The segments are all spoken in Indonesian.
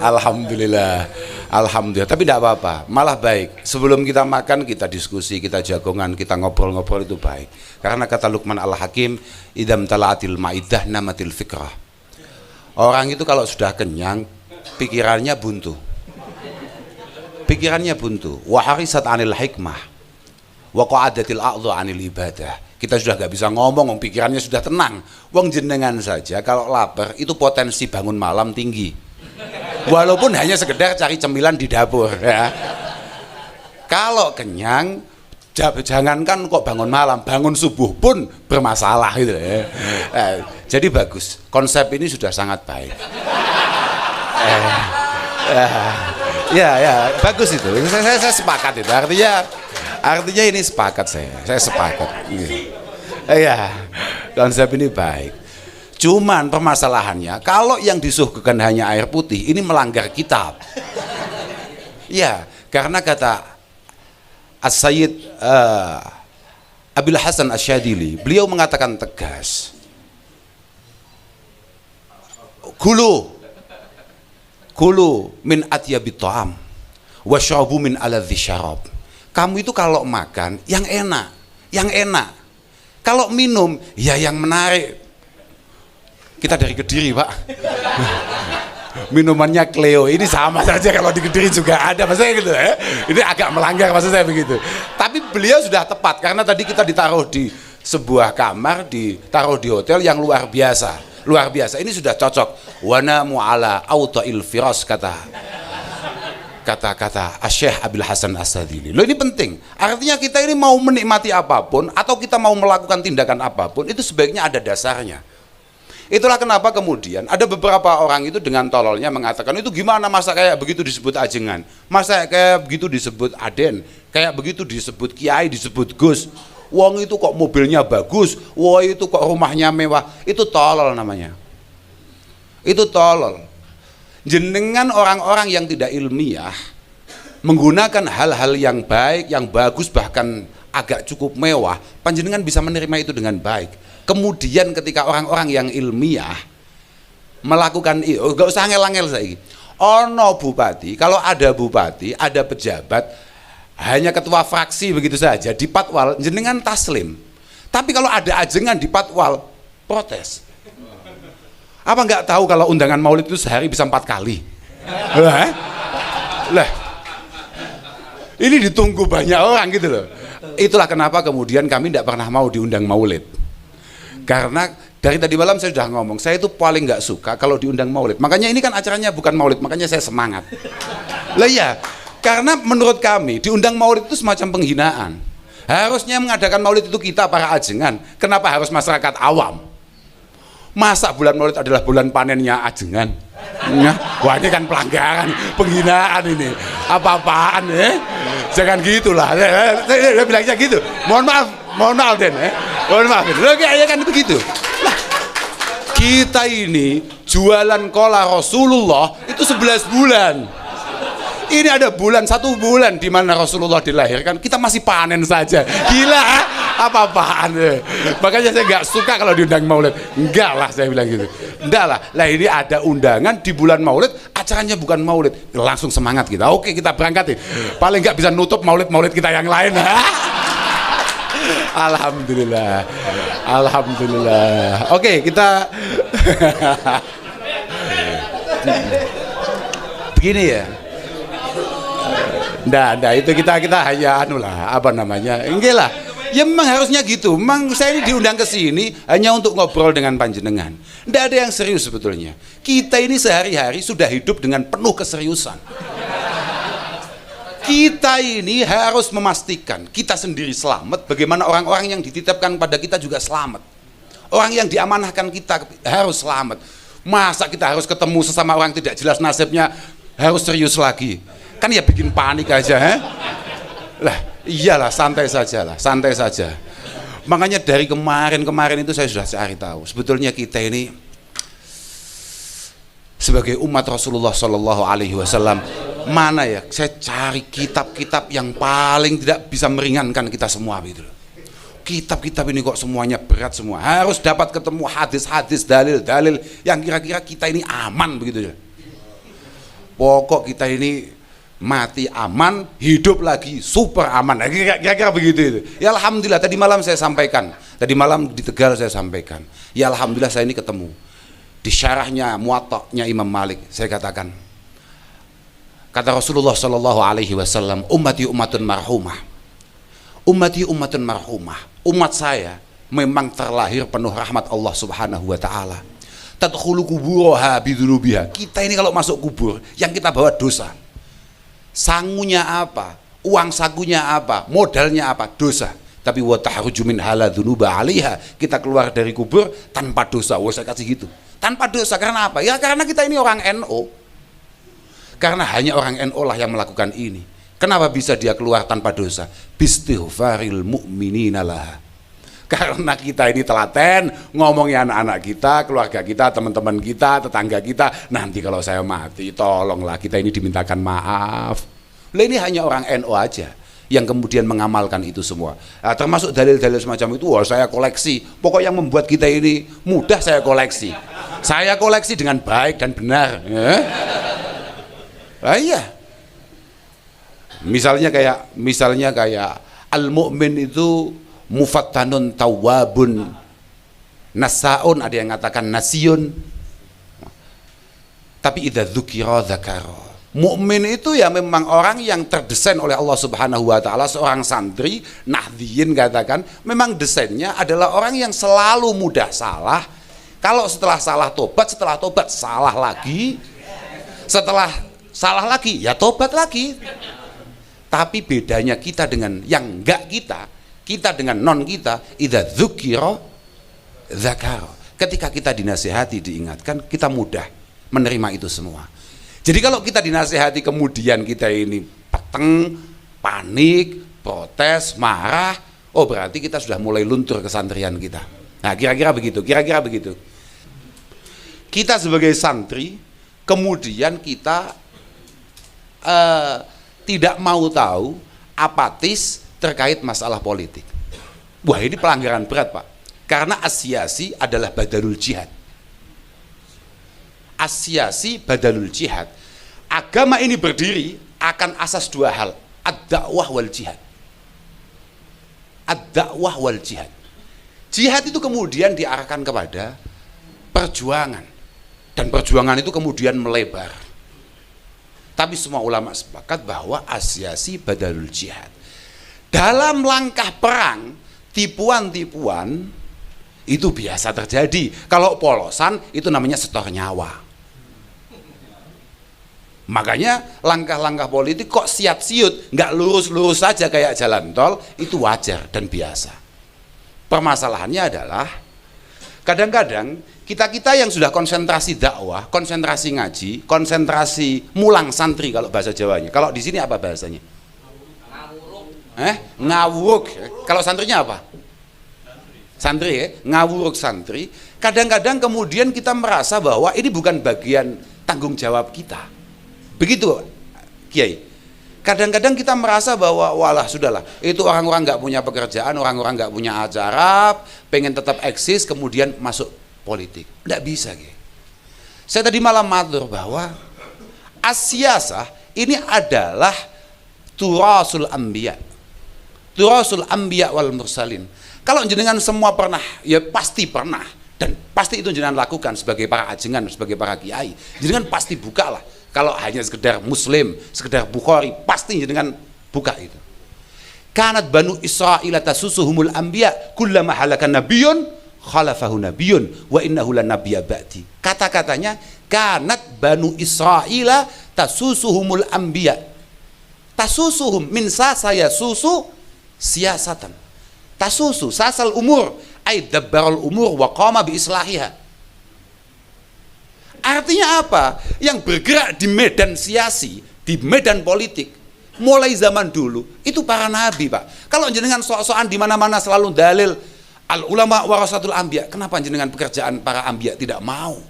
Alhamdulillah, alhamdulillah. Tapi tidak apa-apa, malah baik. Sebelum kita makan, kita diskusi, kita jagongan, kita ngobrol-ngobrol, itu baik. Karena kata Luqman Al-Hakim, idam talaatil ma'idah namatil fikrah. Orang itu kalau sudah kenyang, pikirannya buntu. Pikirannya buntu. Wa harisat anil hikmah, wa qa'adatil a'dhu anil ibadah. Kita sudah gak bisa ngomong, pikirannya sudah tenang. Wong jenengan saja kalau lapar itu potensi bangun malam tinggi. Walaupun hanya sekedar cari cemilan di dapur ya. Kalau kenyang, jangankan kok bangun malam, bangun subuh pun bermasalah gitu ya. Jadi bagus, konsep ini sudah sangat baik. Ya, bagus itu. Saya sepakat itu. Artinya ini sepakat saya sepakat. Ya, konsep ini baik. Cuman permasalahannya, kalau yang disuguhkan hanya air putih, ini melanggar kitab. Ya, karena kata As-Sayyid Abil Hasan Asyadili, beliau mengatakan tegas, Kulu min atyabit ta'am wasyrabu min aladzi syarab. Kamu itu kalau makan yang enak. Kalau minum ya yang menarik. Kita dari Kediri, Pak. Minumannya Cleo, ini sama saja kalau di Kediri juga ada, maksudnya gitu ya. Ini agak melanggar, maksud saya begitu. Tapi beliau sudah tepat, karena tadi kita ditaruh di sebuah kamar, ditaruh di hotel yang luar biasa. Ini sudah cocok. Wana mu'ala auto'il firas, kata Syekh Abil Hasan As-Sadili. Loh, ini penting. Artinya kita ini mau menikmati apapun atau kita mau melakukan tindakan apapun, itu sebaiknya ada dasarnya. Itulah kenapa kemudian ada beberapa orang itu dengan tololnya mengatakan, itu gimana masa kayak begitu disebut ajengan, masa kayak begitu disebut aden, kayak begitu disebut kiai, disebut gus, wong itu kok mobilnya bagus, wong itu kok rumahnya mewah. Itu tolol namanya. Itu tolol. Jenengan orang-orang yang tidak ilmiah menggunakan hal-hal yang baik, yang bagus, bahkan agak cukup mewah, panjenengan bisa menerima itu dengan baik. Kemudian ketika orang-orang yang ilmiah melakukan itu, gak usah angel-angel saiki. Ono bupati, kalau ada bupati, ada pejabat, hanya ketua fraksi begitu saja di patwal, jenengan taslim. Tapi kalau ada ajengan di patwal, protes. Apa nggak tahu kalau undangan maulid itu sehari bisa 4 kali? Lah, ini ditunggu banyak orang gitu loh. Itulah kenapa kemudian kami tidak pernah mau diundang maulid. Karena dari tadi malam saya sudah ngomong, saya itu paling nggak suka kalau diundang maulid. Makanya ini kan acaranya bukan maulid, makanya saya semangat. Lah ya, karena menurut kami diundang maulid itu semacam penghinaan. Harusnya mengadakan maulid itu kita para ajengan. Kenapa harus masyarakat awam? Masa bulan maulid adalah bulan panennya ajengan? Wah, ini kan pelanggaran, penghinaan ini. Apa-apaan ya? Jangan gitulah. Saya bilangnya gitu. Mohon maaf Den. Mohon maaf. Loh, kayak kan begitu. Lah, kita ini jualan kola Rasulullah itu 11 bulan. Ini ada bulan, 1 bulan di mana Rasulullah dilahirkan, kita masih panen saja. Gila, apa-apaan. Makanya saya nggak suka kalau diundang maulid. Enggak lah, saya bilang gitu. Enggak lah. Lah ini ada undangan di bulan maulid, acaranya bukan maulid. Langsung semangat kita. Oke, kita berangkatin. Paling nggak bisa nutup maulid-maulid kita yang lain. Alhamdulillah. Oke, kita begini ya. Nggak, itu kita hanya enggak lah. Ya memang harusnya gitu. Memang saya ini diundang ke sini hanya untuk ngobrol dengan panjenengan. Nggak ada yang serius sebetulnya. Kita ini sehari-hari sudah hidup dengan penuh keseriusan. Kita ini harus memastikan kita sendiri selamat, bagaimana orang-orang yang dititipkan pada kita juga selamat. Orang yang diamanahkan kita harus selamat. Masa kita harus ketemu sesama orang tidak jelas nasibnya harus serius lagi? Kan ya bikin panik aja, Lah, iyalah, santai saja. Makanya dari kemarin itu saya sudah cari tahu. Sebetulnya kita ini sebagai umat Rasulullah Shallallahu Alaihi Wasallam, mana ya? Saya cari kitab-kitab yang paling tidak bisa meringankan kita semua, gitu. Kitab-kitab ini kok semuanya berat semua. Harus dapat ketemu hadis-hadis, dalil-dalil yang kira-kira kita ini aman, begitu ya. pokok kita ini mati aman, hidup lagi super aman. Kira-kira begitu itu. Ya alhamdulillah, tadi malam saya sampaikan. Tadi malam di Tegal saya sampaikan. Ya alhamdulillah saya ini ketemu. Di syarahnya Muwatta'nya Imam Malik, saya katakan. Kata Rasulullah sallallahu alaihi wasallam, ummati ummatun marhumah. Ummati ummatun marhumah. Umat saya memang terlahir penuh rahmat Allah Subhanahu wa taala. Tadkhulu kuburaha bidzunubiha. Kita ini kalau masuk kubur, yang kita bawa dosa. Sangunya apa? Uang sakunya apa? Modalnya apa? Dosa. Tapi wa tahruju min hala dzunuba 'alaiha. Kita keluar dari kubur tanpa dosa. Wah, saya kasih gitu. Tanpa dosa karena apa? Ya karena kita ini orang NO. Karena hanya orang NO lah yang melakukan ini. Kenapa bisa dia keluar tanpa dosa? Bistighfaril mu'minina laha. Karena kita ini telaten ngomongnya anak-anak kita, keluarga kita, teman-teman kita, tetangga kita. Nanti kalau saya mati, tolonglah kita ini dimintakan maaf. Lah ini hanya orang NO aja yang kemudian mengamalkan itu semua. Nah, termasuk dalil-dalil semacam itu, wah saya koleksi. Pokok yang membuat kita ini mudah saya koleksi. Saya koleksi dengan baik dan benar. Ya. Nah, iya. Misalnya kayak al-mu'min itu mufattanun tawwabun nasaun, ada yang mengatakan nasiyun, tapi idza dzukira dzakara. Mukmin itu ya memang orang yang terdesain oleh Allah Subhanahu wa taala. Seorang santri Nahdliyin katakan memang desainnya adalah orang yang selalu mudah salah. Kalau setelah tobat salah lagi, setelah salah lagi ya tobat lagi. Tapi bedanya kita dengan yang enggak kita dengan non kita, idza dzukira dzakara. Ketika kita dinasihati, diingatkan, kita mudah menerima itu semua. Jadi kalau kita dinasihati kemudian kita ini peteng, panik, protes, marah, oh berarti kita sudah mulai luntur kesantrian kita. Nah, kira-kira begitu. Kita sebagai santri kemudian kita tidak mau tahu, apatis terkait masalah politik. Wah, ini pelanggaran berat, Pak. Karena asyasi adalah badalul jihad. Asyasi badalul jihad. Agama ini berdiri akan asas dua hal, ad-dakwah wal jihad. Ad-dakwah wal jihad. Jihad itu kemudian diarahkan kepada perjuangan, dan perjuangan itu kemudian melebar. Tapi semua ulama sepakat bahwa asyasi badalul jihad. Dalam langkah perang, tipuan-tipuan itu biasa terjadi. Kalau polosan itu namanya setor nyawa. Makanya langkah-langkah politik kok siat-siut, nggak lurus-lurus saja kayak jalan tol, itu wajar dan biasa. Permasalahannya adalah kadang-kadang kita yang sudah konsentrasi dakwah, konsentrasi ngaji, konsentrasi mulang santri kalau bahasa Jawanya. Kalau di sini apa bahasanya? Ngawuruk. Kalau santrinya apa? Santri ya, ngawuruk santri. Kadang-kadang kemudian kita merasa bahwa ini bukan bagian tanggung jawab kita. Begitu, Kiai. Kadang-kadang kita merasa bahwa walah sudahlah, itu orang-orang nggak punya pekerjaan, orang-orang nggak punya acara, pengen tetap eksis, kemudian masuk politik. Nggak bisa, Kiai. Saya tadi malam matur bahwa asyasah ini adalah turasul anbiya. Turasul anbiya wal mursalin. Kalau jenengan semua pernah, ya pasti pernah, dan pasti itu jenengan lakukan sebagai para ajengan, sebagai para kiai. Jenengan pasti buka lah. Kalau hanya sekedar Muslim, sekedar Bukhari, pasti jenengan buka itu. Kanat banu Israil tasusuhumul anbiya kullama halakan nabiyyun khalafahu nabiyyun wa innahu lan nabiyya ba'di. Kata-katanya kanat banu Israil tasusuhumul anbiya. Tasusuhum min saya susu siasatan. Tasusu sasal umur ay dabbarul umur wa qama bi islahiha. Artinya apa? Yang bergerak di medan siasi, di medan politik, mulai zaman dulu itu para nabi, Pak. Kalau jenengan sok-sokan di mana-mana selalu dalil al ulama warasatul anbiya, kenapa jenengan pekerjaan para anbiya tidak mau?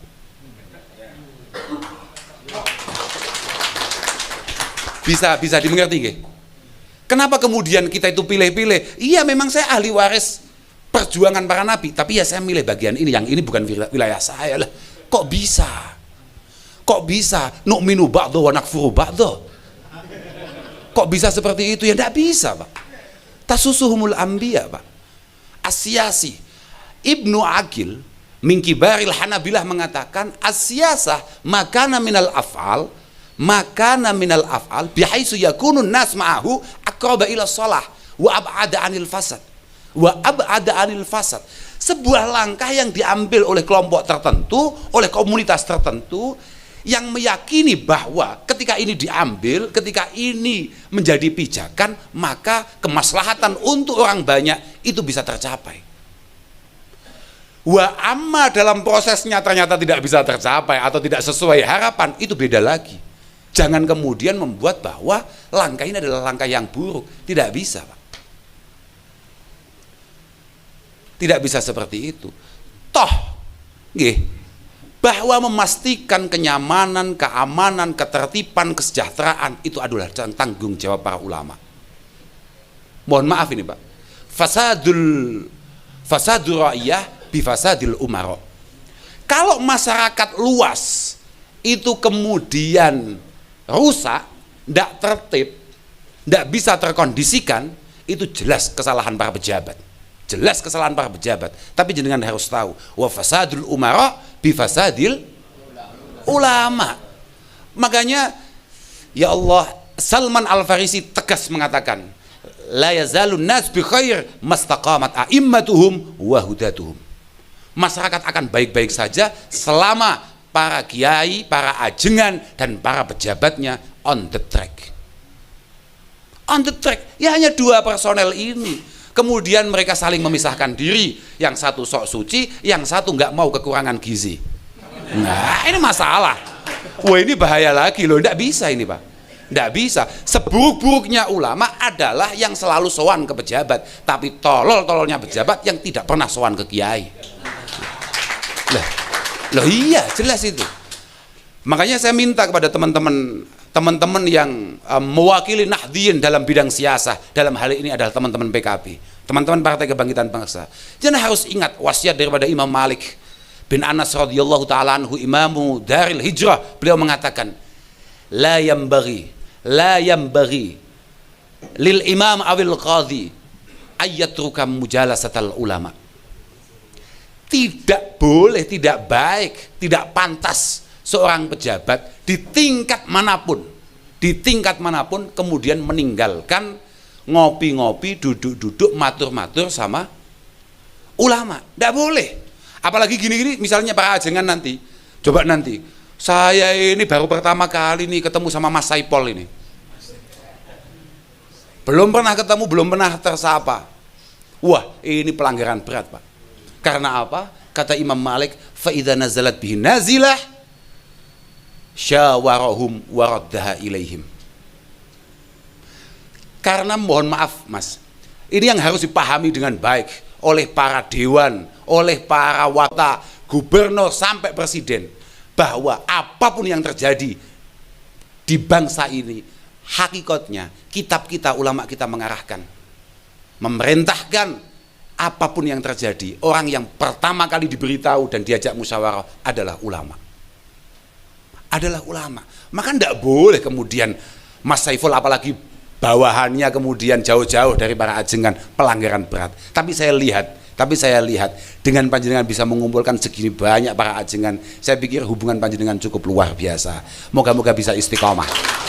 Bisa dimengerti nggih? Kenapa kemudian kita itu pilih-pilih? Iya, memang saya ahli waris perjuangan para nabi, tapi ya saya milih bagian ini, yang ini bukan wilayah saya lah. Kok bisa? Kok bisa nu'minu ba'dho wa nakfuru ba'dho? Kok bisa seperti itu? Ya tidak bisa, Pak. Tasusuhumul anbiya, Pak. Asyasi Ibnu Aqil min kibaril Hanabilah mengatakan asyasah makana minal af'al bihaisu yakunun nas ma'ahu aqraba ila shalah wa ab'ada 'anil fasad. Sebuah langkah yang diambil oleh kelompok tertentu, oleh komunitas tertentu yang meyakini bahwa ketika ini diambil, ketika ini menjadi pijakan, maka kemaslahatan untuk orang banyak itu bisa tercapai. Wa amma dalam prosesnya ternyata tidak bisa tercapai atau tidak sesuai harapan, itu beda lagi. Jangan kemudian membuat bahwa langkah ini adalah langkah yang buruk. Tidak bisa, Pak. Tidak bisa seperti itu. Toh, bahwa memastikan kenyamanan, keamanan, ketertiban, kesejahteraan itu adalah tanggung jawab para ulama. Mohon maaf ini, Pak. Fasadul ra'iyah bifasadil umara. Kalau masyarakat luas itu kemudian rusak, tidak tertib, tidak bisa terkondisikan, itu jelas kesalahan para pejabat. Jelas kesalahan para pejabat. Tapi jenengan harus tahu, wa fasadul umara bifasadil ulama. Makanya ya Allah, Salman Al-Farisi tegas mengatakan, la yazalun nas bi khair mastaqamat a'immatuhum wa hudatuhum. Masyarakat akan baik-baik saja selama para kiai, para ajengan dan para pejabatnya on the track. On the track. Ya hanya dua personel ini. Kemudian mereka saling memisahkan diri. Yang satu sok suci, yang satu nggak mau kekurangan gizi. Nah, ini masalah. Wah, ini bahaya lagi loh. Nggak bisa ini, Pak. Nggak bisa. Seburuk-buruknya ulama adalah yang selalu sowan ke pejabat, tapi tolol-tololnya pejabat yang tidak pernah sowan ke kiai. Loh iya, jelas itu. Makanya saya minta kepada teman-teman yang mewakili Nahdliyin dalam bidang siasah, dalam hal ini adalah teman-teman PKB, teman-teman Partai Kebangkitan Bangsa. Jangan harus ingat wasiat daripada Imam Malik bin Anas radhiyallahu taala anhu, imamu Daril Hijrah. Beliau mengatakan, la yambaghi lil imam awil qadhi ayyatruka mujalasatal ulama. Tidak boleh, tidak baik, tidak pantas seorang pejabat di tingkat manapun kemudian meninggalkan ngopi-ngopi, duduk-duduk, matur-matur sama ulama. Tidak boleh. Apalagi gini-gini, misalnya para ajengan nanti, coba nanti, saya ini baru pertama kali nih ketemu sama Mas Saipol ini. Belum pernah ketemu, belum pernah tersapa. Wah, ini pelanggaran berat, Pak. Karena apa? Kata Imam Malik, fa idza nazalat bihi nazilah syawarahum waraddaha ilaihim. Karena mohon maaf, Mas, ini yang harus dipahami dengan baik oleh para dewan, oleh para wata, gubernur sampai presiden, bahwa apapun yang terjadi di bangsa ini, hakikatnya kitab kita, ulama kita mengarahkan, memerintahkan apapun yang terjadi, orang yang pertama kali diberitahu dan diajak musyawarah adalah ulama. Adalah ulama. Maka tidak boleh kemudian Mas Saiful, apalagi bawahannya kemudian jauh-jauh dari para ajengan, pelanggaran berat. Tapi saya lihat dengan panjenengan bisa mengumpulkan segini banyak para ajengan, saya pikir hubungan panjenengan cukup luar biasa. Moga-moga bisa istiqomah.